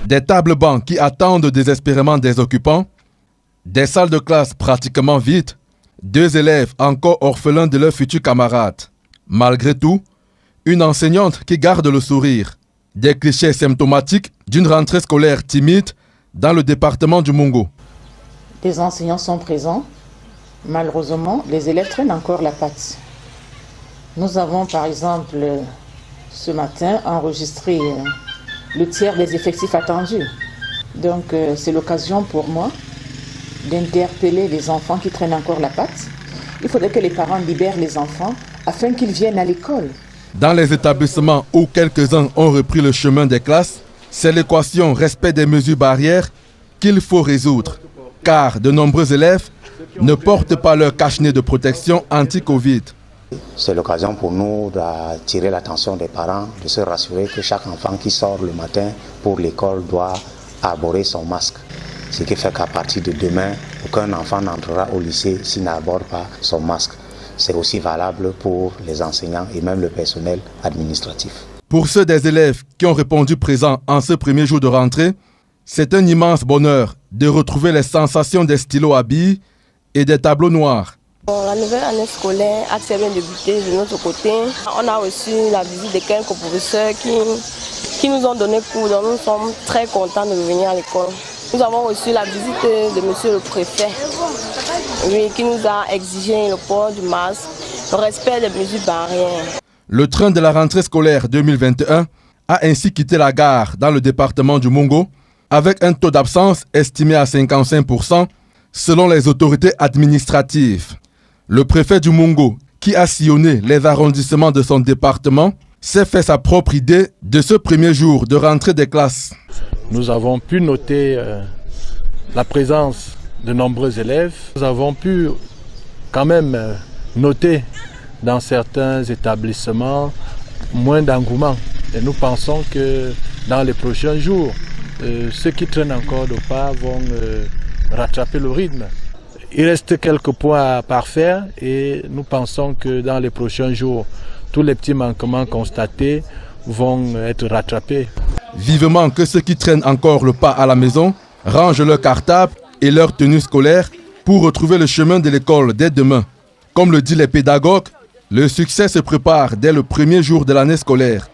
Des tables bancs qui attendent désespérément des occupants, des salles de classe pratiquement vides, 2 élèves encore orphelins de leurs futurs camarades. Malgré tout, une enseignante qui garde le sourire. Des clichés symptomatiques d'une rentrée scolaire timide dans le département du Mungo. Les enseignants sont présents. Malheureusement, les élèves traînent encore la patte. Nous avons par exemple ce matin enregistré le tiers des effectifs attendus. Donc c'est l'occasion pour moi d'interpeller les enfants qui traînent encore la patte. Il faudrait que les parents libèrent les enfants afin qu'ils viennent à l'école. Dans les établissements où quelques-uns ont repris le chemin des classes, c'est l'équation respect des mesures barrières qu'il faut résoudre. Car de nombreux élèves ne portent pas leur cache-nez de protection anti-Covid. C'est l'occasion pour nous d'attirer l'attention des parents, de se rassurer que chaque enfant qui sort le matin pour l'école doit arborer son masque. Ce qui fait qu'à partir de demain, aucun enfant n'entrera au lycée s'il n'arbore pas son masque. C'est aussi valable pour les enseignants et même le personnel administratif. Pour ceux des élèves qui ont répondu présent en ce premier jour de rentrée, c'est un immense bonheur de retrouver les sensations des stylos à billes et des tableaux noirs. La nouvelle année scolaire a très bien débuté de notre côté. On a reçu la visite de quelques professeurs qui nous ont donné cours, donc nous sommes très contents de venir à l'école. Nous avons reçu la visite de monsieur le préfet, qui nous a exigé le port du masque, le respect des mesures barrières. Le train de la rentrée scolaire 2021 a ainsi quitté la gare dans le département du Mungo avec un taux d'absence estimé à 55% selon les autorités administratives. Le préfet du Mungo, qui a sillonné les arrondissements de son département, s'est fait sa propre idée de ce premier jour de rentrée des classes. Nous avons pu noter la présence de nombreux élèves. Nous avons pu quand même noter dans certains établissements moins d'engouement. Et nous pensons que dans les prochains jours, ceux qui traînent encore de pas vont rattraper le rythme. Il reste quelques points à parfaire et nous pensons que dans les prochains jours, tous les petits manquements constatés vont être rattrapés. Vivement que ceux qui traînent encore le pas à la maison rangent leur cartable et leur tenue scolaire pour retrouver le chemin de l'école dès demain. Comme le disent les pédagogues, le succès se prépare dès le premier jour de l'année scolaire.